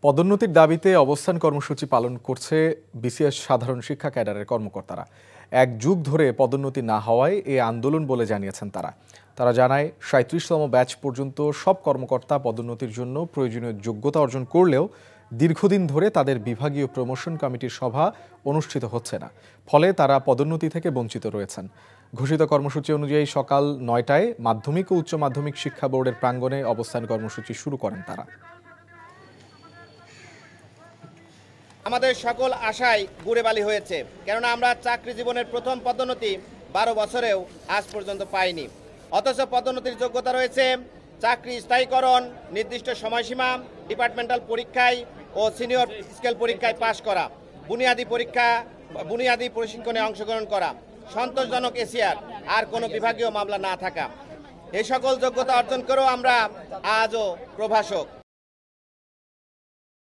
পদোন্নতির দাবিতে অবস্থান কর্মসূচি পালন করছে বিসিএস সাধারণ শিক্ষা ক্যাডারের কর্মকর্তারা। এক যুগ ধরে পদোন্নতি না হওয়ায় এই আন্দোলন বলে জানিয়েছেন তারা জানায় ৩৭তম ব্যাচ পর্যন্ত সব কর্মকর্তা পদোন্নতির জন্য প্রয়োজনীয় যোগ্যতা অর্জন করলেও দীর্ঘদিন ধরে তাদের বিভাগীয় প্রমোশন কমিটির সভা অনুষ্ঠিত হচ্ছে না, ফলে তারা পদোন্নতি থেকে বঞ্চিত রয়েছেন। ঘোষিত কর্মসূচি অনুযায়ী সকাল ৯টায় মাধ্যমিক ও উচ্চ মাধ্যমিক শিক্ষা বোর্ডের প্রাঙ্গণে অবস্থান কর্মসূচি শুরু করেন তারা। আমাদের সকল আশায় গুড়ে বালি হয়েছে, কেননা আমরা চাকরি জীবনের প্রথম পদোন্নতি ১২ বছরেও আজ পর্যন্ত পাইনি। অথচ পদোন্নতির যোগ্যতা রয়েছে চাকরি স্থায়ীকরণ, নির্দিষ্ট সময়সীমা, ডিপার্টমেন্টাল পরীক্ষায় ও সিনিয়র স্কেল পরীক্ষায় পাশ করা, বুনিয়াদী প্রশিক্ষণে অংশগ্রহণ করা, সন্তোষজনক এশিয়ার আর কোনো বিভাগীয় মামলা না থাকা। এই সকল যোগ্যতা অর্জন করেও আমরা আজও প্রভাষক।